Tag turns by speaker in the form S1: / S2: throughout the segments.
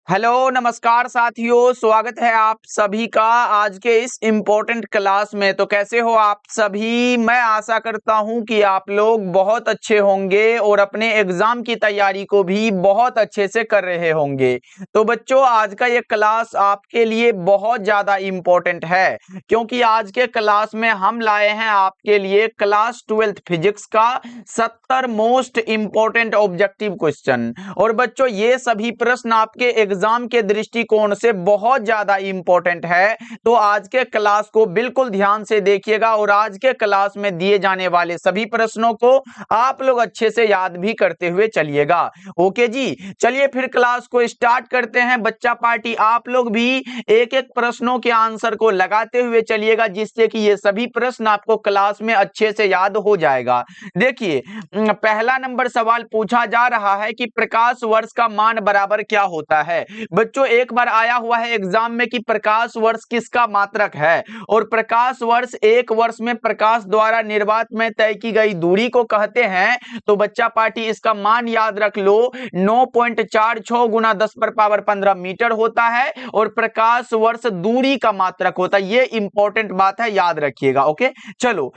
S1: Hello नमस्कार साथियों, स्वागत है आप सभी का आज के इस इम्पोर्टेंट क्लास में। तो कैसे हो आप सभी? मैं आशा करता हूं कि आप लोग बहुत अच्छे होंगे और अपने एग्जाम की तैयारी को भी बहुत अच्छे से कर रहे होंगे। तो बच्चों, आज का ये क्लास आपके लिए बहुत ज़्यादा इम्पोर्टेंट है, क्योंकि आज के क्लास में हम लाए हैं आपके लिए क्लास 12th फिजिक्स का 70 मोस्ट इम्पोर्टेंट ऑब्जेक्टिव क्वेश्चन। और बच्चों, ये सभी प्रश्न आपके एग्जाम के दृष्टिकोण से बहुत ज्यादा इंपॉर्टेंट है। तो आज के क्लास को बिल्कुल ध्यान से देखिएगा और आज के क्लास में दिए जाने वाले सभी प्रश्नों को आप लोग अच्छे से याद भी करते हुए चलिएगा। ओके जी, चलिए फिर क्लास को स्टार्ट करते हैं। बच्चा पार्टी, आप लोग भी एक एक प्रश्नों के आंसर को लगाते हुए चलिएगा, जिससे कि ये सभी प्रश्न आपको क्लास में अच्छे से याद हो जाएगा। देखिए, पहला नंबर सवाल पूछा जा रहा है कि प्रकाश वर्ष का मान बराबर क्या होता है। बच्चों, एक बार आया हुआ है एग्जाम में कि प्रकाश वर्ष किसका मात्रक है, और प्रकाश वर्ष एक वर्ष में प्रकाश द्वारा निर्वात में तय की गई दूरी को कहते हैं। तो बच्चा पार्टी, इसका मान याद रख लो, 9.46 गुना 10⁻15 मीटर होता है और प्रकाश वर्ष दूरी का मात्रक होता है। ये इंपॉर्टेंट बात है, याद रखिएगा। ओके, चलो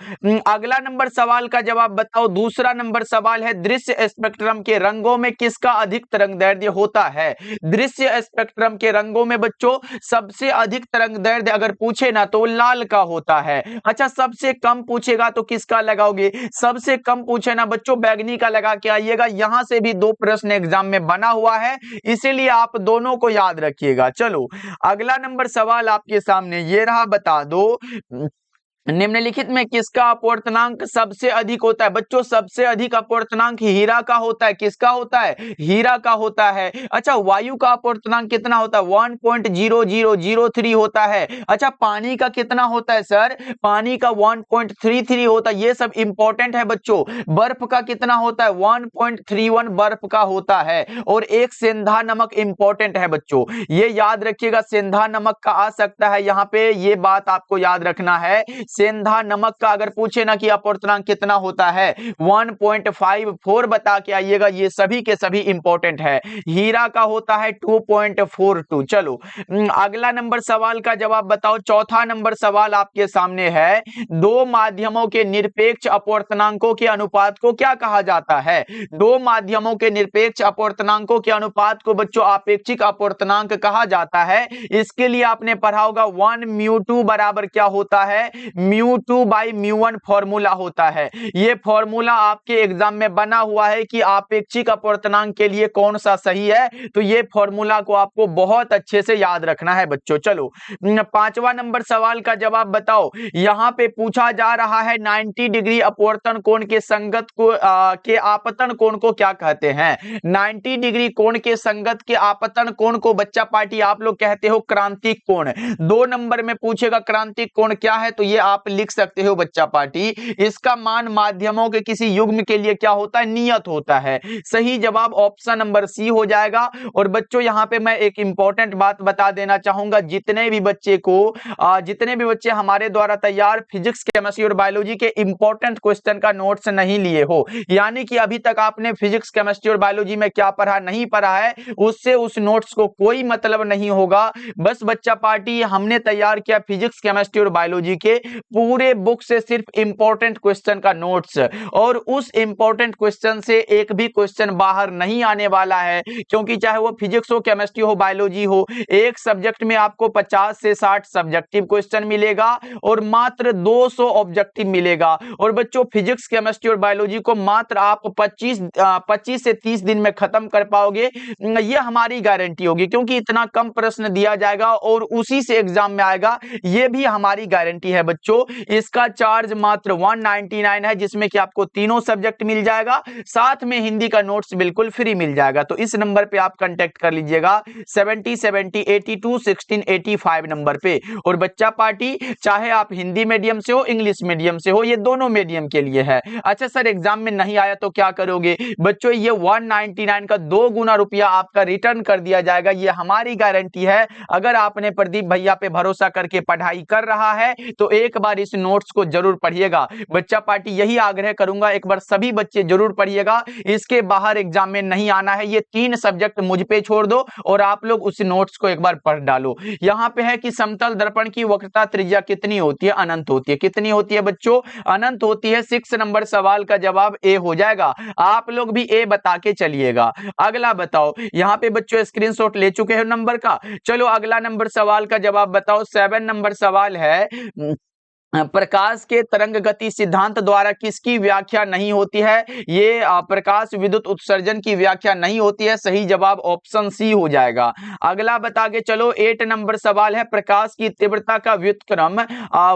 S1: अगला नंबर सवाल का जवाब बताओ। दूसरा नंबर सवाल है, दृश्य स्पेक्ट्रम के रंगों में किसका अधिक तरंगदैर्ध्य होता है। दृश्य स्पेक्ट्रम के रंगों में बच्चों सबसे अधिक तरंगदैर्ध्य अगर पूछे ना तो लाल का होता है। अच्छा, सबसे कम पूछेगा तो किसका लगाओगे? सबसे कम पूछे ना बच्चों, बैगनी का लगा के आइएगा। यहां से भी दो प्रश्न एग्जाम में बना हुआ है, इसीलिए आप दोनों को याद रखिएगा। चलो अगला नंबर सवाल आपके सामने ये रहा, बता दो निम्नलिखित में किसका अपवर्तनांक सबसे अधिक होता है। बच्चों, सबसे अधिक अपवर्तनांक हीरा का होता है। किसका होता है? हीरा का होता है। अच्छा, वायु का अपवर्तनांक कितना होता है? 1.0003 होता है। अच्छा, पानी का कितना होता है सर? पानी का 1.33 होता है। ये सब इंपॉर्टेंट है बच्चों। बर्फ का कितना होता है? 1.31 बर्फ का होता है। और एक सेंधा नमक इंपॉर्टेंट है बच्चों, ये याद रखिएगा, सेंधा नमक का आ सकता है यहाँ पे, ये बात आपको याद रखना है। सेंधा नमक का अगर पूछे ना कि अपवर्तनांक कितना होता है, 1.54 बता के आइएगा। ये सभी के सभी इंपॉर्टेंट है। हीरा का होता है 2.42। चलो अगला नंबर सवाल का जवाब बताओ। चौथा नंबर सवाल आपके सामने है, दो माध्यमों के निरपेक्ष अपवर्तनांकों के अनुपात को क्या कहा जाता है। दो माध्यमों के निरपेक्ष अपवर्तनांकों के अनुपात को बच्चों आपेक्षिक अपवर्तनांक कहा जाता है। इसके लिए आपने पढ़ा होगा 1μ2 बराबर क्या होता है? μ2/μ1 फॉर्मूला होता है। ये फॉर्मूला आपके एग्जाम में बना हुआ है कि आपेक्षिक अपवर्तनांक के लिए कौन सा सही है। तो ये फॉर्मूला को आपको बहुत अच्छे से याद रखना है बच्चों। चलो पांचवा नंबर सवाल का जवाब बताओ। यहां पे पूछा जा रहा है 90 डिग्री अपवर्तन कोण के संगत को के आपतन कोण को क्या कहते हैं। 90 डिग्री कोण के संगत के आपतन कोण को बच्चा पार्टी आप लोग कहते हो क्रांतिक कोण। 2 नंबर में पूछेगा क्रांतिक कोण क्या है, तो ये आप लिख सकते हो बच्चा पार्टी। इसका मान माध्यमों के किसी युग्म के लिए क्या होता है? नियत होता है। सही जवाब ऑप्शन नंबर सी हो जाएगा। और बच्चों, यहां पे मैं एक इंपॉर्टेंट बात बता देना चाहूंगा, जितने भी बच्चे हमारे द्वारा तैयार फिजिक्स केमिस्ट्री और बायोलॉजी के इंपॉर्टेंट क्वेश्चन का नोट्स नहीं लिए हो, यानी कि अभी तक आपने फिजिक्स केमिस्ट्री और बायोलॉजी में क्या पढ़ा नहीं पढ़ा है, उससे उस नोट्स को कोई मतलब नहीं होगा। बस बच्चा पार्टी, हमने तैयार किया फिजिक्स केमिस्ट्री और बायोलॉजी के पूरे बुक से सिर्फ इंपॉर्टेंट क्वेश्चन का नोट्स, और उस इंपॉर्टेंट क्वेश्चन से एक भी क्वेश्चन बाहर नहीं आने वाला है। क्योंकि चाहे वो फिजिक्स हो, केमिस्ट्री हो, बायोलॉजी हो, एक सब्जेक्ट में आपको 50 से 60 सब्जेक्टिव क्वेश्चन मिलेगा और मात्र 200 ऑब्जेक्टिव मिलेगा। और बच्चों, फिजिक्स केमिस्ट्री और बायोलॉजी को मात्र आप 25 से 30 दिन में खत्म कर पाओगे, ये हमारी गारंटी होगी। क्योंकि इतना कम प्रश्न दिया जाएगा और उसी से एग्जाम में आएगा, ये भी हमारी गारंटी है बच्चों। इसका चार्ज मात्र 199 है, जिसमें कि आपको तीनों सब्जेक्ट मिल जाएगा, साथ में हिंदी का नोट्स बिल्कुल फ्री मिल जाएगा। तो इस नंबर पे आप कांटेक्ट कर लीजिएगा 7070821685 नंबर पे। और बच्चा पार्टी, चाहे आप हिंदी मीडियम से हो, इंग्लिश मीडियम से हो, ये दोनों मीडियम के लिए है। अच्छा सर, एग्जाम में नहीं आया तो क्या करोगे? बच्चों, ये 199 का 2 गुना रुपया आपका रिटर्न कर दिया जाएगा, ये हमारी गारंटी है। अगर आपने प्रदीप भैया पे भरोसा करके पढ़ाई कर रहा है तो एक एक बार इस नोट्स को जरूर पढ़िएगा। बच्चा पार्टी यही आग्रह करूंगा, एक बार सभी बच्चे जरूर पढ़िएगा। इसके बाहर एग्जाम में नहीं आना है, ये 3 सब्जेक्ट मुझ पे छोड़ दो और आप लोग उस नोट्स को एक बार पढ़ डालो। यहाँ पे है कि समतल दर्पण की वक्रता त्रिज्या कितनी होती है? अनंत होती है। कितनी होती है बच्चों? अनंत होती है। 6 नंबर सवाल का जवाब ए हो जाएगा। आप लोग भी ए बता के चलिएगा। अगला बताओ, यहाँ पे बच्चों स्क्रीनशॉट ले चुके हो नंबर का। चलो अगला नंबर सवाल का जवाब बताओ। 7 नंबर सवाल है, प्रकाश के तरंग गति सिद्धांत द्वारा किसकी व्याख्या नहीं होती है? ये प्रकाश विद्युत उत्सर्जन की व्याख्या नहीं होती है। सही जवाब ऑप्शन सी हो जाएगा। अगला बता के चलो, 8 नंबर सवाल है, प्रकाश की तीव्रता का व्युत्क्रम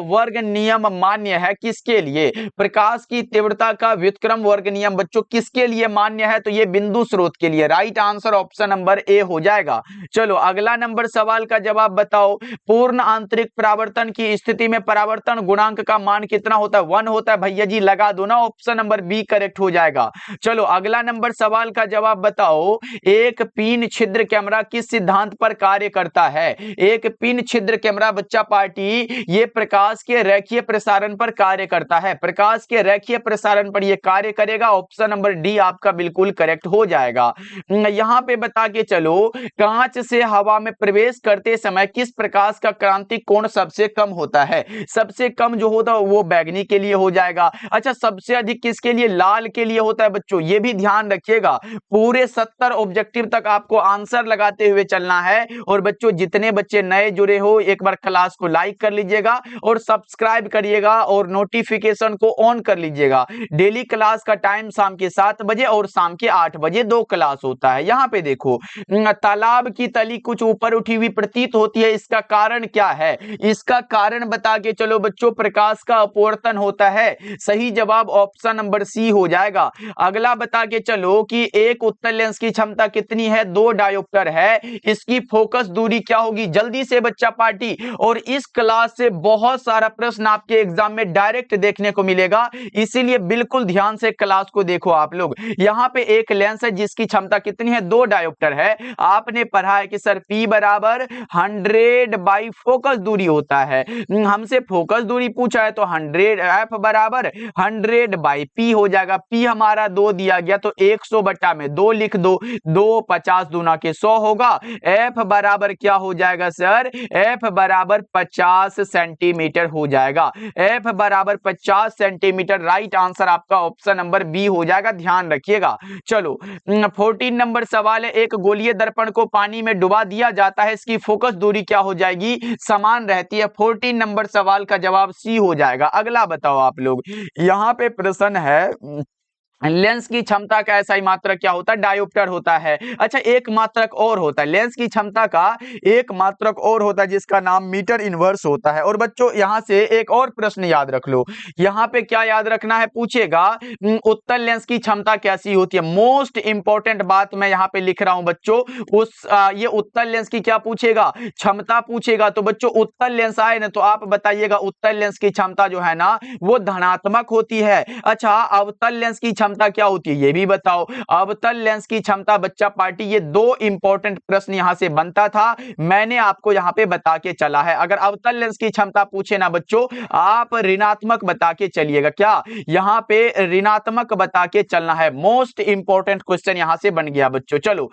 S1: वर्ग नियम मान्य है किसके लिए? प्रकाश की तीव्रता का व्युत्क्रम वर्ग नियम बच्चों किसके लिए मान्य है? तो ये बिंदु स्रोत के लिए। Right answer option number A हो जाएगा। चलो अगला नंबर सवाल का जवाब बताओ। पूर्ण आंतरिक परावर्तन की स्थिति में परावर्तन गुणांक का मान कितना होता है? 1 होता है। भैया जी लगा दो ना, ऑप्शन नंबर बी करेक्ट हो जाएगा। चलो अगला नंबर सवाल का जवाब बताओ। एक पिन छिद्र कैमरा किस सिद्धांत पर कार्य करता है? एक पिन छिद्र कैमरा बच्चा पार्टी ये प्रकाश के रेखीय प्रसारण पर कार्य करता है। प्रकाश के रेखीय प्रसारण पर ये कार्य करेगा। ऑप्शन नंबर डी आपका बिल्कुल करेक्ट हो जाएगा। यहां पे बता के चलो, कांच से हवा में प्रवेश करते समय किस प्रकाश का क्रांतिक कोण सबसे कम होता है? सबसे कम जो होता है वो बैगनी के लिए हो जाएगा। अच्छा, सबसे अधिक किसके लिए? लाल के लिए होता है बच्चों, ये भी ध्यान रखिएगा। पूरे 70 ऑब्जेक्टिव तक आपको आंसर लगाते हुए चलना है। और बच्चों जितने बच्चे नए जुड़े हो, एक बार क्लास को लाइक कर लीजिएगा और सब्सक्राइब करिएगा और नोटिफिकेशन को ऑन कर लीजिएगा। डेली क्लास का टाइम शाम के 7 बजे और शाम के 8 बजे 2 क्लास होता है। यहाँ पे देखो, तालाब की तली कुछ ऊपर उठी हुई प्रतीत होती है, इसका कारण क्या है? इसका कारण बता के चलो बच्चों, प्रकाश का अपवर्तन होता है। सही जवाब ऑप्शन नंबर सी हो जाएगा। अगला बता के चलो कि एक उत्तल लेंस की क्षमता कितनी है? 2 डायोप्टर है। इसकी फोकस दूरी क्या होगी? जल्दी से बच्चा पार्टी। और इस क्लास से बहुत सारा प्रश्न आपके एग्जाम में डायरेक्ट देखने को मिलेगा, इसीलिए बिल्कुल ध्यान से क्लास को देखो आप लोग। यहां पे एक लेंस है जिसकी क्षमता कितनी है? 2 डायोप्टर है। आपने पढ़ा है कि सर P बराबर 100 बाई फोकस दूरी होता है। हमसे फोकस दूरी पूछा है तो 100 F बराबर 100 बाई P हो जाएगा। P हमारा 2 दिया गया तो 100 बटा में 2 लिख दो। 2 50 दूना के 100 होगा। F बराबर क्या हो जाएगा सर? F बराबर 50 सेंटीमीटर हो जाएगा। F बराबर 50 सेंटीमीटर। राइट आंसर आपका ऑप्शन नंबर बी हो जाएगा, ध्यान रखिएगा। चलो 14 नंबर सवाल है, एक गोलीय दर्पण को पानी में डुबा दिया जाता है, इसकी फोकस दूरी क्या हो जाएगी? समान रहती है। 14 नंबर सवाल का जवाब सी हो जाएगा। अगला बताओ आप लोग, यहां पे प्रश्न है, लेंस की क्षमता का ऐसा ही मात्रक क्या होता है? डायोप्टर होता है। अच्छा, एक मात्रक और होता है लेंस की क्षमता का, एक मात्रक और होता है जिसका नाम मीटर इनवर्स होता है। और बच्चों यहां से एक और प्रश्न याद रख लो। यहां पे क्या याद रखना है? पूछेगा उत्तल लेंस की क्षमता कैसी होती है। मोस्ट इंपॉर्टेंट बात मैं यहां पे लिख रहा हूं बच्चों। ये उत्तल लेंस की क्या पूछेगा? क्षमता पूछेगा। तो बच्चों उत्तल लेंस आए ना तो आप बताइएगा उत्तल लेंस की क्षमता जो है ना वो धनात्मक होती है। अच्छा, अवतल लेंस की क्षमता क्या होती है ये भी बताओ। अवतल लेंस की क्षमता बच्चा पार्टी, ये 2 इंपॉर्टेंट प्रश्न यहां से बनता था, मैंने आपको यहां पे बता के चला है। अगर अवतल लेंस की क्षमता पूछे ना बच्चों, आप ऋणात्मक बता के चलिएगा। क्या यहां पे ऋणात्मक बता के चलना है। मोस्ट इंपॉर्टेंट क्वेश्चन यहां से बन गया बच्चों। चलो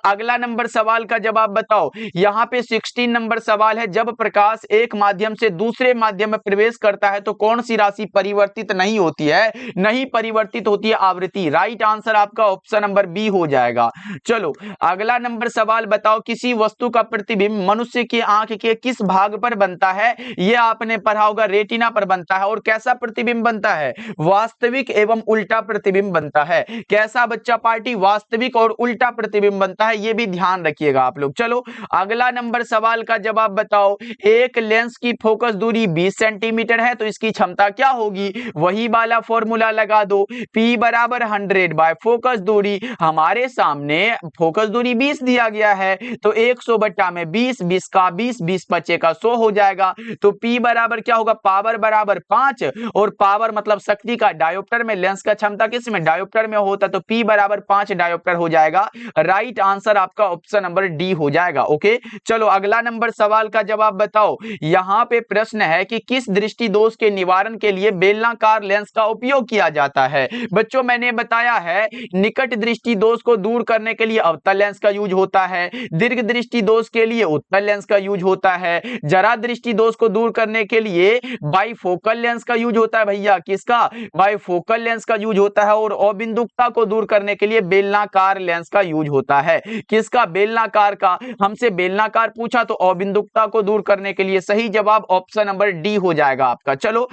S1: अगला नंबर सवाल का जवाब बताओ। यहां पे 16 नंबर सवाल है, जब प्रकाश एक माध्यम से दूसरे माध्यम में प्रवेश करता है तो कौन सी राशि परिवर्तित नहीं होती है? नहीं परिवर्तित होती है आवृत्ति। राइट आंसर आपका ऑप्शन नंबर बी हो जाएगा। चलो अगला नंबर सवाल बताओ, किसी वस्तु का प्रतिबिंब मनुष्य की आंख के किस भाग पर बनता है? यह आपने पढ़ा होगा, रेटिना पर बनता है। और कैसा प्रतिबिंब बनता है? वास्तविक एवं उल्टा प्रतिबिंब बनता है। कैसा बच्चा पार्टी? वास्तविक और उल्टा प्रतिबिंब बनता है, यह भी ध्यान रखिएगा आप लोग। चलो अगला नंबर सवाल का जवाब बताओ। एक लेंस की फोकस दूरी 20 सेंटीमीटर है तो इसकी क्षमता क्या होगी? वही वाला फॉर्मूला लगा दो। P बराबर 100 बाय फोकस दूरी, हमारे सामने फोकस दूरी 20 दिया गया है, तो 100 बट्टा में 20, 20 का 20, 20 बचे का 100 हो जाएगा। तो P बराबर क्या होगा, पावर बराबर 5, और पावर मतलब शक्ति का डायोप्टर में, लेंस का क्षमता किस में, डायोप्टर में होता, तो P बराबर 5 डायोप्टर हो जाएगा। राइट आंसर आपका ऑप्शन नंबर डी हो जाएगा। ओके, चलो अगला नंबर सवाल का जवाब बताओ। यहां पे प्रश्न है कि किस दृष्टि दोष के निवारण के लिए बेलनाकार लेंस का उपयोग किया जाता है। बच्चों मैंने बताया है, निकट दृष्टि दोष को दूर करने के लिए अवतल लेंस का यूज होता है, दीर्घ दृष्टि दोष के लिए उत्तल लेंस का यूज होता है, जरा दृष्टि दोष को दूर करने के लिए बाइफोकल लेंस का यूज होता है। भैया किसका, बाइफोकल लेंस का यूज होता है, और अबिंदुकता को दूर करने के लिए बेलनाकार लेंस का यूज होता है। किसका, बेलनाकार का। हमसे बेलनाकार पूछा तो अबिंदुकता को दूर करने के लिए सही जवाब ऑप्शन नंबर डी हो जाएगा आपका। चलो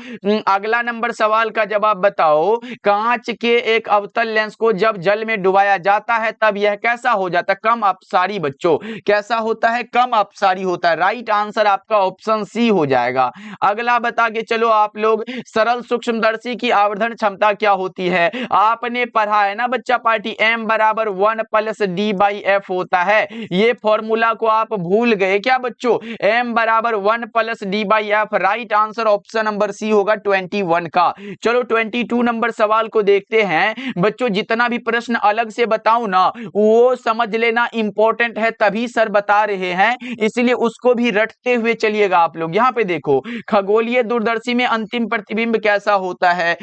S1: अगला नंबर सवाल का जवाब बताओ। कांच के एक अवतल लेंस को जब जल में डुबाया जाता है तब यह कैसा हो जाता है, कम अपसारी। बच्चों कैसा होता है, कम अपसारी होता है। राइट आंसर आपका ऑप्शन सी हो जाएगा। अगला बता के चलो आप लोग, सरल सूक्ष्मदर्शी की आवर्धन क्षमता क्या होती है। आपने पढ़ा है ना बच्चा पार्टी, m बराबर 1 प्लस डी बाई एफ होता है। ये फॉर्मूला को आप भूल गए क्या बच्चों, m बराबर 1 plus D by F. Right answer option number C होगा 21 का। चलो 22 नंबर सवाल को देखते हैं। बच्चों जितना भी प्रश्न अलग से बताऊं ना वो समझ लेना इंपॉर्टेंट है, तभी सर बता रहे हैं, इसलिए उसको भी रटते हुए चलिएगा आप लोग। यहां पे देखो, खगोलीय दूरदर्शी में अंतिम प्रतिबिंब कैसा होता है।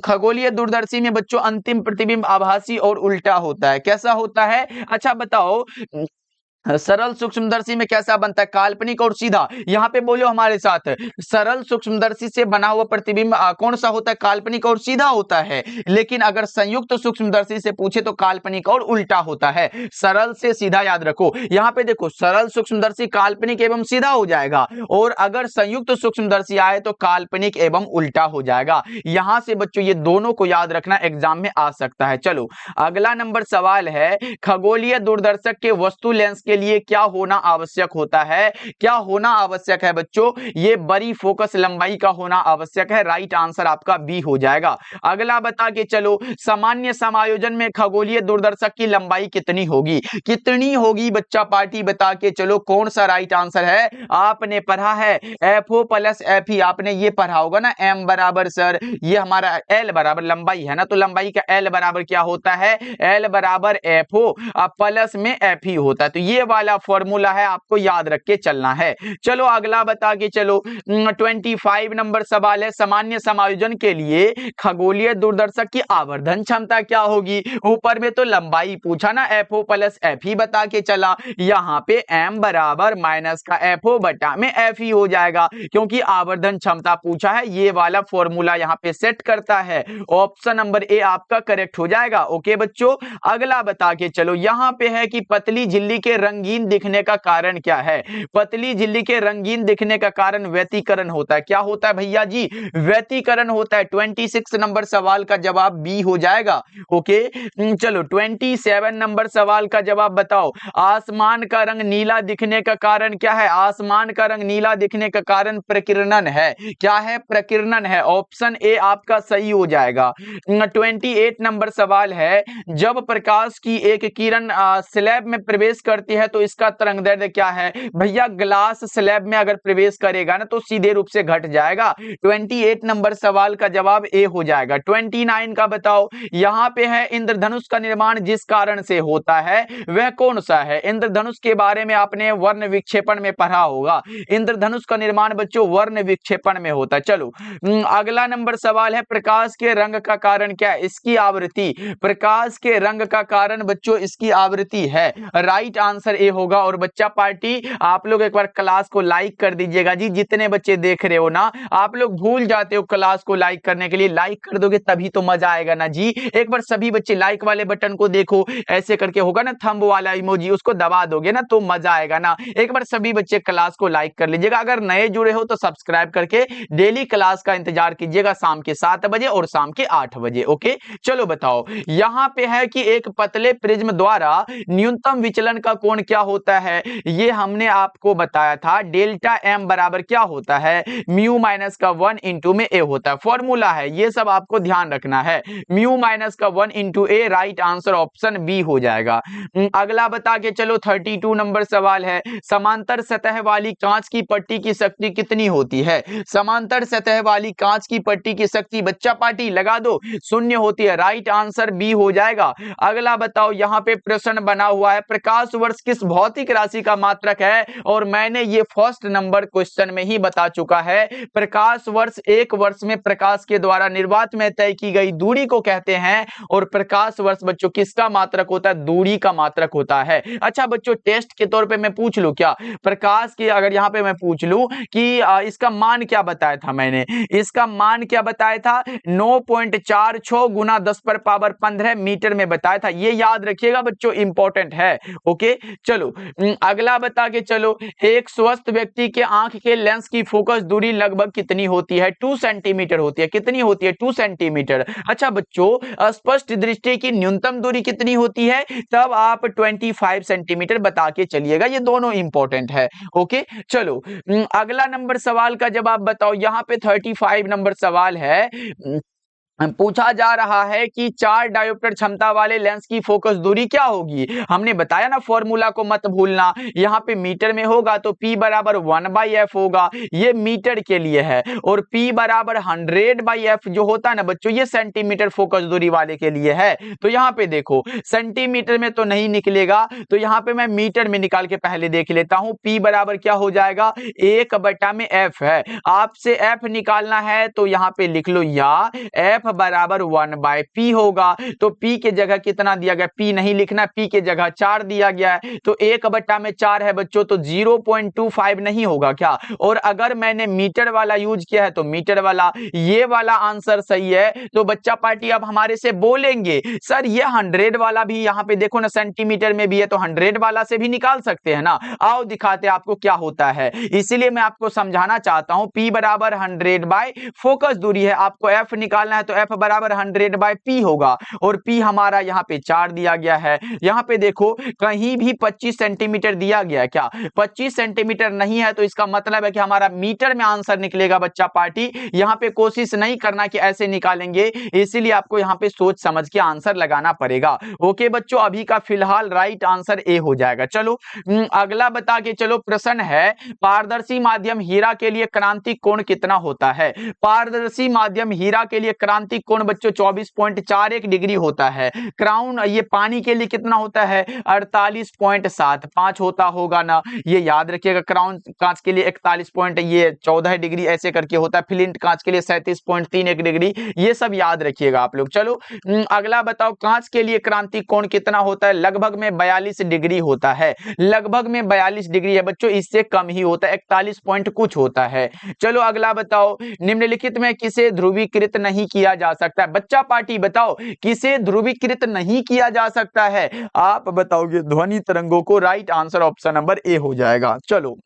S1: खगोलीय दूरदर्शी में बच्चों अंतिम प्रतिबिंब आभासी और उल्टा होता है। कैसा होता है, अच्छा बताओ। सरल सूक्ष्मदर्शी में कैसा बनता है, काल्पनिक और सीधा। यहां पे बोलो हमारे साथ, सरल सूक्ष्मदर्शी से बना हुआ प्रतिबिंब कौन सा होता है, काल्पनिक और सीधा होता है। लेकिन अगर संयुक्त सूक्ष्मदर्शी से पूछे तो काल्पनिक और उल्टा होता है। सरल से सीधा याद रखो। यहां पे देखो, सरल सूक्ष्मदर्शी काल्पनिक एवं सीधा हो जाएगा, और अगर संयुक्त सूक्ष्मदर्शी आए तो काल्पनिक एवं उल्टा हो जाएगा। यहां से बच्चों ये दोनों को याद रखना, एग्जाम में आ सकता है। चलो अगला नंबर सवाल है, खगोलीय दूरदर्शक के वस्तु लेंस के लिए क्या होना आवश्यक होता है। क्या होना आवश्यक है बच्चों, ये बड़ी फोकस लंबाई का होना आवश्यक है। राइट आंसर आपका बी हो जाएगा। अगला बता के चलो, सामान्य समायोजन में खगोलीय दूरदर्शक की लंबाई कितनी होगी, कितनी होगी बच्चा पार्टी बता के चलो। कौन सा राइट आंसर है, आपने पढ़ा है एफओ प्लस एफ ई, आपने ये पढ़ा होगा ना, एम बराबर सर ये हमारा एल बराबर लंबाई है ना, तो लंबाई का एल बराबर क्या होता है, एल बराबर एफओ प्लस में एफ ई होता है। तो ये वाला फॉर्मूला है, आपको याद रख के चलना है। चलो अगला बता के चलो, 25 नंबर सवाल है, सामान्य समायोजन के लिए खगोलीय दूरदर्शक की आवर्धन क्षमता क्या होगी। ऊपर में तो लंबाई पूछा ना, एफओ प्लस एफ ही बता के चला, यहाँ पे एम बराबर माइनस का एफओ बटा में एफ ही हो जाएगा, क्योंकि आवर्धन क्षमता पूछा है। ये वाला फॉर्मूला यहाँ पे सेट करता है। ऑप्शन नंबर ए आपका करेक्ट हो जाएगा। ओके बच्चों, अगला बता के चलो, यहाँ पे है कि पतली झिल्ली के रंगीन दिखने का कारण क्या है। पतली झिल्ली के रंगीन दिखने का कारण व्यतिकरण होता है। क्या होता है भैया जी, व्यतिकरण होता है। 26 नंबर सवाल का जवाब बी हो जाएगा। ओके चलो 27 नंबर सवाल का जवाब बताओ। आसमान का रंग नीला दिखने का कारण क्या है। आसमान का रंग नीला दिखने का कारण प्रकीर्णन है। क्या है, प्रकीर्णन है। ऑप्शन ए आपका सही हो जाएगा। 28 नंबर सवाल है, जब प्रकाश की एक किरण स्लैब में प्रवेश करती है तो इसका तरंगदैर्ध्य क्या है। भैया ग्लास स्लैब में अगर प्रवेश करेगा ना तो सीधे रूप से घट जाएगा। 28 नंबर सवाल का जवाब ए हो जाएगा। 29 का बताओ, यहां पे है इंद्रधनुष का निर्माण जिस कारण से होता है वह कौन सा है। इंद्रधनुष के बारे में आपने वर्ण विक्षेपण में पढ़ा होगा। इंद्रधनुष का निर्माण बच्चों वर्ण विक्षेपण में होता है। चलो अगला नंबर सवाल है, प्रकाश के रंग का कारण क्या है। इसकी आवृत्ति। प्रकाश के रंग का कारण बच्चों इसकी आवृत्ति है। राइट आंसर ए होगा। और बच्चा पार्टी आप लोग एक बार क्लास को लाइक कर दीजिएगा जी। जितने बच्चे देख रहे हो ना, आप लोग भूल जाते हो क्लास को लाइक करने के लिए। लाइक कर दोगे तभी तो मजा आएगा ना जी। एक बार सभी बच्चे लाइक वाले बटन को देखो, ऐसे करके होगा ना थंब वाला इमोजी, उसको दबा दोगे ना तो मजा आएगा ना। एक बार सभी बच्चे क्लास को लाइक कर लीजिएगा। अगर नए जुड़े हो तो सब्सक्राइब करके डेली क्लास का इंतजार कीजिएगा, शाम के 7 बजे और शाम के 8 बजे। ओके चलो बताओ, यहां पे है कि एक पतले प्रिज्म द्वारा न्यूनतम विचलन का कोण कोण क्या होता है ये हमने आपको बताया था। डेल्टा एम बराबर क्या होता है, म्यू माइनस का 1 इंटू में ए होता है, फॉर्मूला है, ये सब आपको ध्यान रखना है। म्यू माइनस का 1 इंटू ए, राइट आंसर ऑप्शन बी हो जाएगा। अगला बता के चलो 32 नंबर सवाल है, समांतर सतह वाली कांच की पट्टी की शक्ति कितनी होती है। समांतर सतह वाली कांच की पट्टी की शक्ति बच्चा पार्टी लगा दो, शून्य होती है, राइट आंसर बी हो जाएगा। अगला बताओ, यहाँ पे प्रश्न बना हुआ है, प्रकाश वर्ष किस भौतिक राशि का मात्रक है, और मैंने ये फर्स्ट नंबर क्वेश्चन में ही बता चुका है। प्रकाश वर्ष एक वर्ष में प्रकाश के द्वारा निर्वात में तय की गई दूरी को कहते हैं, और प्रकाश वर्ष बच्चों किसका मात्रक होता है, दूरी का मात्रक होता है। अच्छा बच्चों, टेस्ट के तौर पे मैं पूछ लूं क्या, प्रकाश की अगर यहाँ पे मैं पूछ लूं कि इसका मान क्या बताया था, मैंने इसका मान क्या बताया था, 9.46 गुना 10⁻15 मीटर में बताया था, ये याद रखिएगा बच्चों, इंपॉर्टेंट है। ओके चलो अगला बता के चलो, एक स्वस्थ व्यक्ति के आंख के लेंस की फोकस दूरी लगभग कितनी होती है, 2 सेंटीमीटर होती है। कितनी होती है, 2 सेंटीमीटर। अच्छा बच्चों, स्पष्ट दृष्टि की न्यूनतम दूरी कितनी होती है, तब आप 25 सेंटीमीटर बता के चलिएगा, ये दोनों इंपॉर्टेंट है। ओके चलो अगला नंबर सवाल का जवाब बताओ। यहाँ पे 35 नंबर सवाल है, पूछा जा रहा है कि 4 डायोप्टर क्षमता वाले लेंस की फोकस दूरी क्या होगी। हमने बताया ना, फॉर्मूला को मत भूलना, यहाँ पे मीटर में होगा तो P बराबर 1/f होगा, ये मीटर के लिए है, और P बराबर 100/f जो होता है ना बच्चों, ये सेंटीमीटर फोकस दूरी वाले के लिए है। तो यहाँ पे देखो, सेंटीमीटर में तो नहीं निकलेगा, तो यहाँ पे मैं मीटर में निकाल के पहले देख लेता हूँ। P बराबर क्या हो जाएगा, 1/f है, आपसे f निकालना है तो यहाँ पे लिख लो, या f बराबर 1/p होगा। तो p के जगह कितना दिया गया, p नहीं लिखना, p के जगह 4 दिया गया है, तो 1/4 है बच्चों, तो 0.25 नहीं होगा क्या। और अगर मैंने मीटर वाला यूज किया है तो मीटर वाला, ये वाला आंसर सही है। तो बच्चा पार्टी अब हमारे से बोलेंगे सर ये 100 वाला भी यहाँ पे देखो ना, सेंटीमीटर में भी है, तो 100 वाला से भी निकाल सकते हैं ना। आओ दिखाते आपको क्या होता है, इसीलिए मैं आपको समझाना चाहता हूं। p बराबर 100 फोकस दूरी है, आपको f निकालना है तो f बराबर 100/p होगा, और p हमारा यहाँ पे 4 दिया गया है। यहाँ पे देखो कहीं भी 25 सेंटीमीटर दिया गया है क्या, 25 सेंटीमीटर नहीं है, तो इसका मतलब है कि हमारा मीटर में आंसर निकलेगा बच्चा पार्टी। यहाँ पे कोशिश नहीं करना कि ऐसे निकालेंगे, इसीलिए आपको यहाँ पे सोच समझ के आंसर लगाना पड़ेगा। ओके बच्चों, अभी का फिलहाल राइट आंसर ए हो जाएगा। चलो अगला बता के चलो, प्रश्न है, पारदर्शी माध्यम हीरा के लिए क्रांतिक कोण कितना होता है। पारदर्शी माध्यम हीरा के लिए क्रांतिक कोण बच्चों 24.41 डिग्री होता है। क्राउन ये पानी के लिए कितना होता है, 48.75 होता होगा ना, ये याद रखिएगा। क्राउन कांच के लिए 41 पॉइंट, ये 14 डिग्री ऐसे करके होता है। फ्लिंट कांच के लिए 37.31 डिग्री, ये सब याद रखिएगा आप लोग। चलो अगला बताओ, कांच के लिए क्रांतिक कोण कितना होता है, लगभग में 42 डिग्री होता है। लगभग में 42 डिग्री है बच्चों, इससे कम ही होता है, 41 पॉइंट कुछ होता है। चलो अगला बताओ, निम्नलिखित में किसे ध्रुवीकृत नहीं किया जा सकता है। बच्चा पार्टी बताओ किसे ध्रुवीकृत नहीं किया जा सकता है, आप बताओगे ध्वनि तरंगों को, right answer option number A हो जाएगा। चलो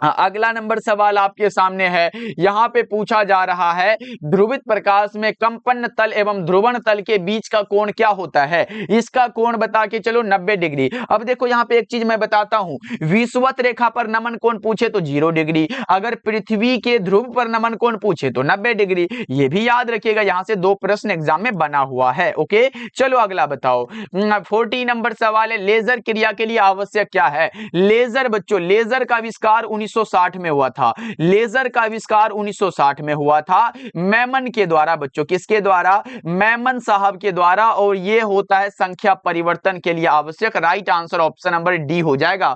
S1: अगला नंबर सवाल आपके सामने है, यहाँ पे पूछा जा रहा है, ध्रुवित प्रकाश में कंपन तल एवं ध्रुवण तल के बीच का कोण क्या होता है। इसका कोण बता के चलो 90 डिग्री। अब देखो यहाँ पे एक चीज मैं बताता हूँ, विषुवत रेखा पर नमन कोण पूछे तो 0 डिग्री, अगर पृथ्वी के ध्रुव पर नमन कोण पूछे तो 90 डिग्री। ये भी याद रखिएगा, यहाँ से 2 प्रश्न एग्जाम में बना हुआ है। ओके चलो अगला बताओ, 40 नंबर सवाल है, लेजर क्रिया के लिए आवश्यक क्या है। लेजर बच्चों, लेजर का आविष्कार 1960 में हुआ था। लेजर का आविष्कार 1960 में हुआ था मैमन के द्वारा बच्चों, किसके द्वारा, मैमन साहब के द्वारा, और ये होता है संख्या परिवर्तन के लिए आवश्यक। Right answer option number D हो जाएगा।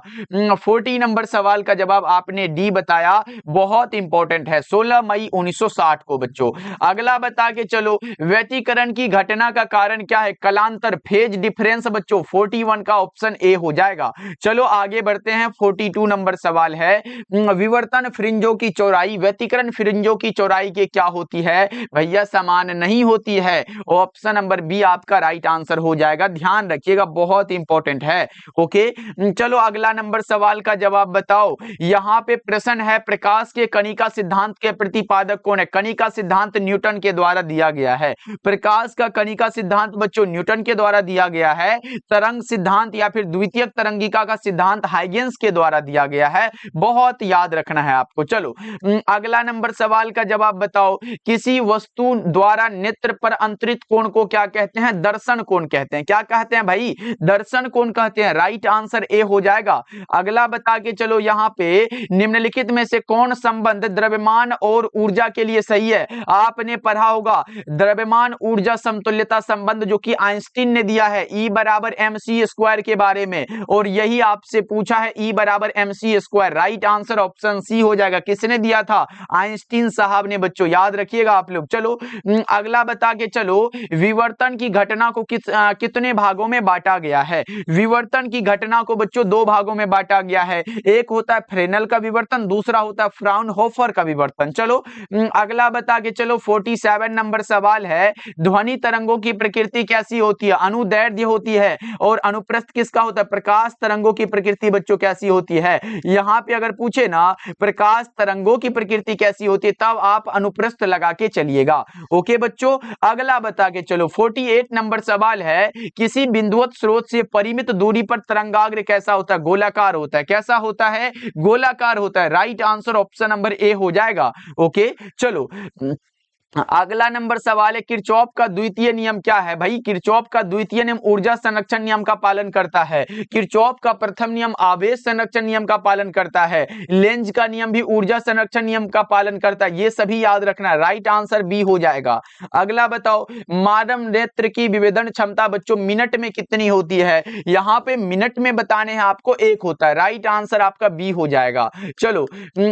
S1: 40 नंबर सवाल का जवाब आपने डी बताया, बहुत इंपॉर्टेंट है, 16 मई 1960 को बच्चों। अगला बता के चलो, व्यतिकरण की घटना का कारण क्या है, कलांतर, फेज डिफरेंस बच्चों, 41 का ऑप्शन ए हो जाएगा। चलो आगे बढ़ते हैं, 42 नंबर सवाल है, विवर्तन फ्रिंजों की चौड़ाई व्यतिकरण फ्रिंजों की चौड़ाई के क्या होती है भैया, समान नहीं होती है। ऑप्शन नंबर बी आपका राइट आंसर हो जाएगा, ध्यान रखिएगा, बहुत इंपॉर्टेंट है। ओके, चलो अगला नंबर सवाल का जवाब बताओ। यहां पे प्रश्न है, प्रकाश के कणिका सिद्धांत के प्रतिपादक कौन है? कणिका सिद्धांत न्यूटन के द्वारा दिया गया है। प्रकाश का कणिका सिद्धांत बच्चों न्यूटन के द्वारा दिया गया है। तरंग सिद्धांत या फिर द्वितीयक तरंगिका का सिद्धांत हाइगेंस के द्वारा दिया गया है। बहुत याद रखना है आपको। चलो अगला नंबर सवाल का जवाब बताओ। किसी वस्तु द्वारा नेत्र पर अंतरित कोण को क्या कहते हैं? दर्शन कोण कहते हैं। क्या कहते हैं भाई? दर्शन कोण कहते हैं। राइट आंसर ए हो जाएगा। अगला बता के चलो, यहां पे निम्नलिखित में से कौन संबंध द्रव्यमान और ऊर्जा के लिए सही है? आपने पढ़ा होगा द्रव्यमान ऊर्जा समतुल्यता संबंध, जो कि आइंस्टीन ने दिया है, E बराबर mc स्क्वायर के बारे में, और यही आपसे पूछा है E बराबर mc square. Right answer option C हो जाएगा। किसने दिया था? आइंस्टीन साहब ने बच्चों, याद रखिएगा आप लोग। चलो अगला बता के चलो, विवर्तन की घटना को कितने भागों में बांटा गया है? विवर्तन की घटना को बच्चों दो भागों में बांटा गया है। एक होता है फ्रेनेल का विवर्तन, दूसरा होता है फ्राउनहोफर का विवर्तन। चलो अगला बता के चलो, 47 नंबर सवाल है, ध्वनि तरंगों की प्रकृति कैसी होती है? अनुदैर्ध्य होती है। और अनुप्रस्थ किसका होता है? प्रकाश तरंगों की प्रकृति बच्चों कैसी होती है? यहां पे अगर पूछे ना प्रकाश तरंगों की प्रकृति कैसी होती है, तब आप अनुप्रस्थ लगा के चलिएगा। ओके बच्चों, अगला बता के चलो, 48 नंबर सवाल है, किसी बिंदुवत स्रोत से परिमित दूरी पर तरंगाग्र कैसा होता है? गोलाकार होता है। कैसा होता है? गोलाकार होता है। Right answer option number A हो जाएगा। ओके चलो अगला नंबर सवाल है, किरचॉफ का द्वितीय नियम क्या है? भाई किरचॉफ का द्वितीय नियम ऊर्जा संरक्षण नियम का पालन करता है। किरचॉफ का प्रथम नियम आवेश संरक्षण नियम का पालन करता है। लेंज का नियम भी ऊर्जा संरक्षण नियम का पालन करता है। ये सभी याद रखना है। राइट आंसर बी हो जाएगा। अगला बताओ, मानव नेत्र की विभेदन क्षमता बच्चों मिनट में कितनी होती है? यहाँ पे मिनट में बताने हैं आपको, एक होता है। राइट आंसर आपका बी हो जाएगा। चलो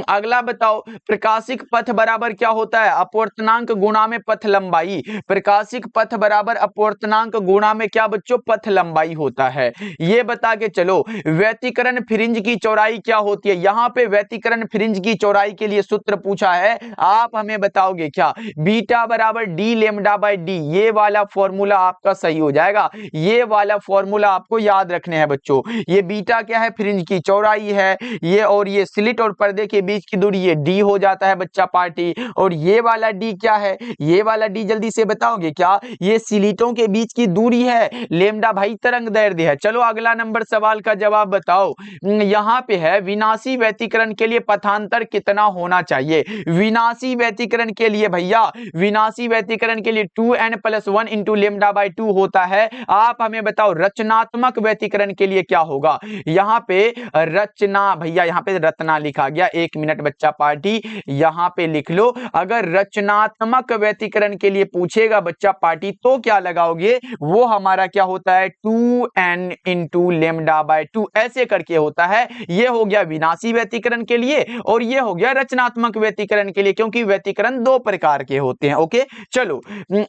S1: अगला बताओ, प्रकाशिक पथ बराबर क्या होता है? अपवर्तनांक गुणा में पथ लंबाई। प्रकाशिक पथ बराबर अपवर्तनांक गुणा में क्या बच्चों? पथ लंबाई होता है। ये बता के चलो, व्यतिकरण फ्रिंज की चौड़ाई क्या होती है? यहां पे व्यतिकरण फ्रिंज की चौड़ाई के लिए सूत्र पूछा है, आप हमें बताओगे क्या? बीटा बराबर डी लेमडा बाय डी। ये वाला फॉर्मूला आपका सही हो जाएगा। ये वाला फॉर्मूला आपको याद रखने हैं बच्चों। ये बीटा क्या है? फ्रिंज की चौड़ाई है। ये और ये स्लिट और पर्दे के बीच की दूरी, ये डी हो जाता है बच्चा पार्टी। और ये वाला डी क्या है? ये वाला डी जल्दी से बताओगे क्या? ये स्लिटों के बीच की दूरी है। लेमडा भाई तरंग दैर्ध्य है। चलो अगला नंबर सवाल का जवाब बताओ। यहां पे है, विनाशी व्यतिकरण के लिए पथांतर कितना होना चाहिए? विनाशी व्यतिकरण के लिए भैया, विनाशी व्यतिकरण के लिए 2n+1 इंटू लेमडा बाय 2 होता है। आप हमें बताओ रचनात्मक व्यतिकरण के लिए क्या होगा? यहां पे रचना, भैया यहां पे रत्ना लिखा गया, 1 मिनट बच्चा पार्टी, यहां पे लिख लो। अगर रचनात्मक व्यतिकरण के लिए पूछेगा बच्चा पार्टी, तो क्या लगाओगे? वो हमारा क्या होता है? 2n इंटू लेमडा बाय 2 ऐसे करके होता है। ये हो गया विनाशी व्यतिकरण के लिए, और ये हो गया रचनात्मक व्यतिकरण के लिए, क्योंकि व्यतिकरण दो प्रकार के होते हैं। ओके चलो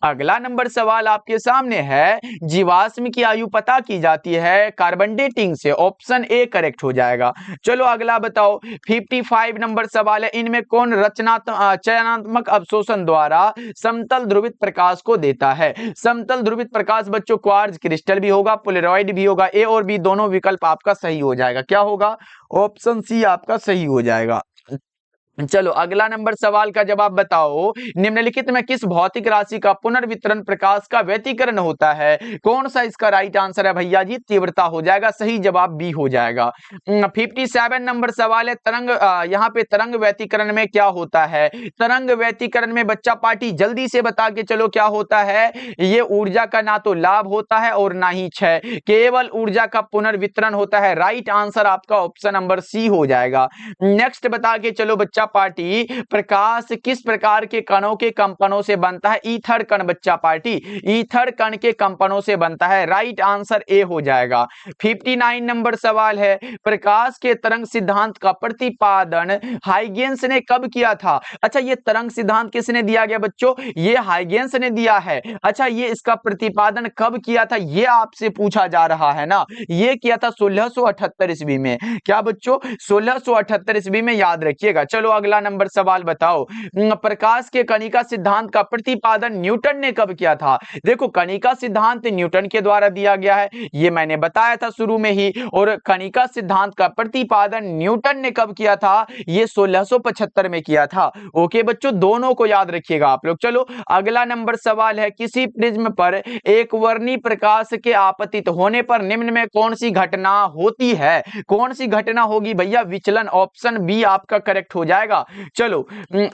S1: अगला नंबर सवाल आपके सामने है, जीवाश्म की आयु पता की जाती है कार्बन डेटिंग से। ऑप्शन ए करेक्ट हो जाएगा। चलो अगला बताओ, 55 नंबर सवाल है, इनमें कौन चयनात्मक अवशोषण द्वारा समतल ध्रुवित प्रकाश को देता है? समतल ध्रुवित प्रकाश बच्चों क्वार्ट्ज क्रिस्टल भी होगा, पोलराइड भी होगा। ए और बी दोनों विकल्प आपका सही हो जाएगा। क्या होगा? ऑप्शन सी आपका सही हो जाएगा। चलो अगला नंबर सवाल का जवाब बताओ, निम्नलिखित में किस भौतिक राशि का पुनर्वितरण प्रकाश का व्यतिकरण होता है? कौन सा इसका राइट आंसर है भैया जी? तीव्रता हो जाएगा। सही जवाब बी हो जाएगा। 57 नंबर सवाल है, तरंग यहाँ पे तरंग व्यतिकरण में क्या होता है? तरंग व्यतिकरण में बच्चा पार्टी जल्दी से बता के चलो क्या होता है? ये ऊर्जा का ना तो लाभ होता है और ना ही क्षय, केवल ऊर्जा का पुनर्वितरण होता है। राइट आंसर आपका ऑप्शन नंबर सी हो जाएगा। नेक्स्ट बता के चलो बच्चा बच्चा पार्टी, प्रकाश किस प्रकार के कणों के कंपनों से बनता है? ईथर कण बच्चा पार्टी, ईथर कण के कंपनों से बनता है। राइट आंसर ए हो जाएगा। 59 नंबर सवाल है, प्रकाश के तरंग सिद्धांत का प्रतिपादन हाइगेंस ने कब किया था? अच्छा, ये तरंग सिद्धांत किसने दिया गया बच्चों? ये हाइगेंस ने दिया है। अच्छा, ये इसका प्रतिपादन कब किया था, ये आपसे पूछा जा रहा है ना। ये किया था 1678 ईस्वी में। क्या बच्चों? 1678 ईस्वी में, याद रखिएगा। चलो अगला नंबर सवाल बताओ, प्रकाश के कणिका सिद्धांत का प्रतिपादन न्यूटन ने कब किया था? देखो, कणिका सिद्धांत न्यूटन के द्वारा दिया गया है, ये मैंने बताया था शुरू में ही। और कणिका सिद्धांत का प्रतिपादन न्यूटन ने कब किया था? ये 1675 में किया था। ओके बच्चों, दोनों को याद रखिएगा आप लोग। चलो अगला नंबर सवाल है, किसी प्रिज्म पर एक वर्णी प्रकाश के आपतित होने पर निम्न में कौन सी घटना होती है? कौन सी घटना होगी भैया? विचलन। ऑप्शन बी आपका करेक्ट हो जाएगा। चलो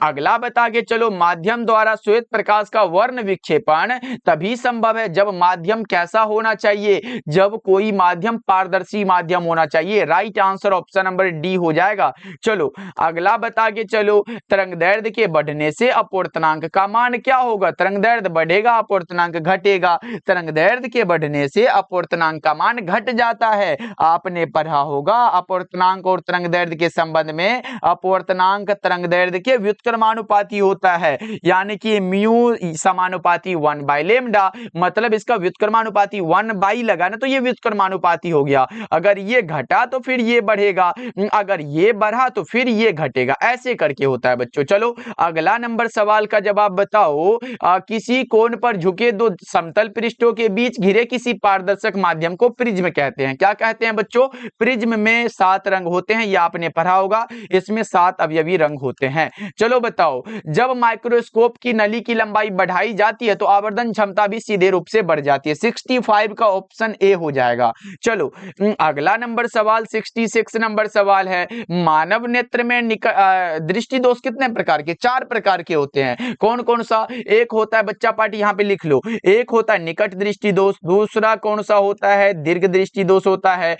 S1: अगला बता के चलो, माध्यम द्वारा श्वेत प्रकाश का वर्ण विक्षेपण तभी संभव है जब माध्यम कैसा होना चाहिए? जब कोई माध्यम पारदर्शी माध्यम होना चाहिए। Right answer option number D हो जाएगा। चलो अगला बता के चलो, तरंगदैर्ध्य के बढ़ने से अपवर्तनांक का मान क्या होगा? तरंगदैर्ध्य बढ़ेगा, अपवर्तनांक घटेगा। तरंगदैर्ध्य के बढ़ने से अपवर्तनांक का मान घट जाता है। आपने पढ़ा होगा अपवर्तनांक और तरंगदैर्ध्य के संबंध में। अपवर्तनांक तरंगदैर्ध्य के व्युत्क्रमानुपाती होता है, यानी कि म्यू समानुपाती 1/λ, मतलब इसका व्युत्क्रमानुपाती 1 लगा ना, तो ये व्युत्क्रमानुपाती हो गया। अगर ये घटा तो फिर ये बढ़ेगा, अगर ये बढ़ा तो फिर ये घटेगा, ऐसे करके होता है बच्चों। चलो अगला नंबर सवाल का जवाब बताओ, किसी कोण पर झुके दो समतल पृष्ठों के बीच घिरे किसी पारदर्शक माध्यम को प्रिज्म कहते हैं। क्या कहते हैं बच्चों? प्रिज्म में 7 रंग होते हैं, ये आपने पढ़ा होगा। इसमें 7 अवयवी रंग होते हैं। चलो बताओ, जब माइक्रोस्कोप की नली की लंबाई बढ़ाई जाती है तो आवर्धन क्षमता भी सीधे रूप से बढ़ जाती है। 65 का ऑप्शन ए हो जाएगा। चलो अगला नंबर सवाल 66 नंबर सवाल है, मानव नेत्र में दृष्टि दोष कितने प्रकार के? 4 प्रकार के होते हैं। कौन कौन सा? एक होता है बच्चा पार्टी, यहां पे लिख लो, एक होता है निकट दृष्टि दोष, दूसरा कौन सा होता है? दीर्घ दृष्टि दोष होता है,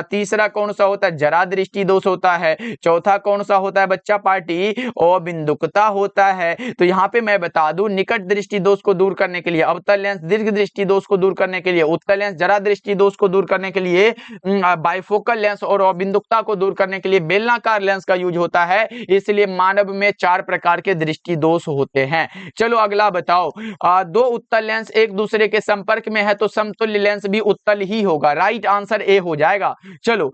S1: तीसरा कौन सा होता है? जरा दृष्टि दोष होता है, चौथा कौन सा होता है बच्चा पार्टी? अबिंदुकता होता है। तो यहाँ पे मैं बता दूं, निकट दृष्टि दोष को दूर करने के लिए अवतल लेंस, दीर्घ दृष्टि दोष को दूर करने के लिए उत्तल लेंस, जरा दृष्टि दोष को दूर करने के लिए बाइफोकल लेंस और अबिंदुकता को दूर करने के लिए बेलनाकार लेंस का यूज होता है। इसलिए मानव में 4 प्रकार के दृष्टि दोष होते हैं। चलो अगला बताओ, 2 उत्तल लेंस एक दूसरे के संपर्क में है तो समतुल्य लेंस भी उत्तल ही होगा। राइट आंसर ए हो जाएगा। चलो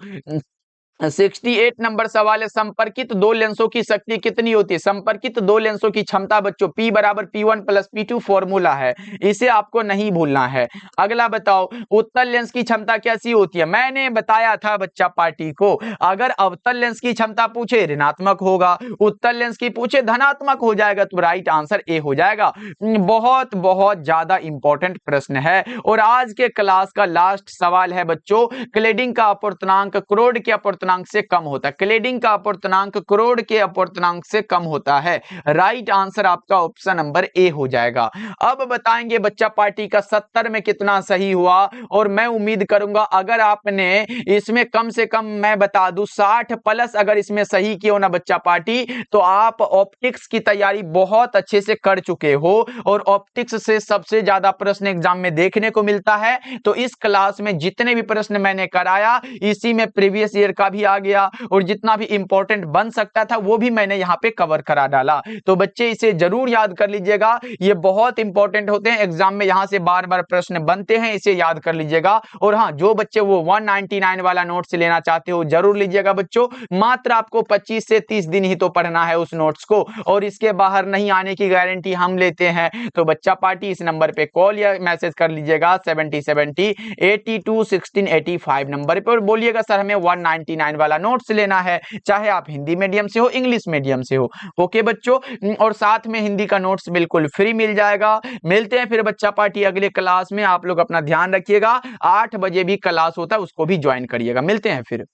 S1: 68 नंबर सवाल है, संपर्कित 2 लेंसों की शक्ति कितनी होती है? संपर्कित 2 लेंसों की क्षमता बच्चों P बराबर P1 प्लस P2 फॉर्मूला है, इसे आपको नहीं भूलना है। अगला बताओ, उत्तल लेंस की क्षमता कैसी होती है? मैंने बताया था बच्चा पार्टी को, अगर अवतल लेंस की क्षमता पूछे ऋणात्मक होगा, उत्तल लेंस की पूछे धनात्मक हो जाएगा। तो राइट आंसर ए हो जाएगा। बहुत बहुत ज्यादा इंपॉर्टेंट प्रश्न है। और आज के क्लास का लास्ट सवाल है बच्चों, क्लेडिंग का अपवर्तनांक करोड़ के अपवर्तनांक से कम होता है। क्लेडिंग का अपवर्तनांक करोड़ के अपवर्तनांक से कम होता है। राइट आंसर आपका ऑप्शन नंबर ए हो जाएगा। अब बताएंगे बच्चा पार्टी का 70 में कितना सही हुआ, और मैं उम्मीद करूंगा अगर आपने इसमें कम से कम, मैं बता दूं 60 प्लस अगर इसमें सही किया हो ना बच्चा पार्टी, तो आप ऑप्टिक्स की तैयारी बहुत अच्छे से कर चुके हो। और ऑप्टिक्स से सबसे ज्यादा प्रश्न एग्जाम में देखने को मिलता है। तो इस क्लास में जितने भी प्रश्न मैंने कराया, इसी में प्रीवियस ईयर का भी आ गया, और जितना भी इंपॉर्टेंट बन सकता था वो भी मैंने यहां पे कवर करा डाला। तो बच्चे इसे जरूर याद कर लीजिएगा, ये बहुत इंपॉर्टेंट होते हैं, एग्जाम में यहां से बार बार प्रश्न बनते हैं, इसे याद कर लीजिएगा। और हाँ, जो बच्चे वो 199 वाला नोट्स लेना चाहते हो जरूर लीजिएगा बच्चों। मात्र आपको 25 से 30 दिन ही तो पढ़ना है उस नोट्स को, और इसके बाहर नहीं आने की गारंटी हम लेते हैं। तो बच्चा पार्टी इस नंबर पे कॉल या मैसेज कर लीजिएगा 7070 82 16 85 नंबर पे, और बोलिएगा सर हमें 199 वाला नोट्स लेना है, चाहे आप हिंदी मीडियम से हो इंग्लिश मीडियम से हो। ओके बच्चों, और साथ में हिंदी का नोट्स बिल्कुल फ्री मिल जाएगा। मिलते हैं फिर बच्चा पार्टी अगले क्लास में। आप लोग अपना ध्यान रखिएगा, 8 बजे भी क्लास होता है, उसको भी ज्वाइन करिएगा। मिलते हैं फिर।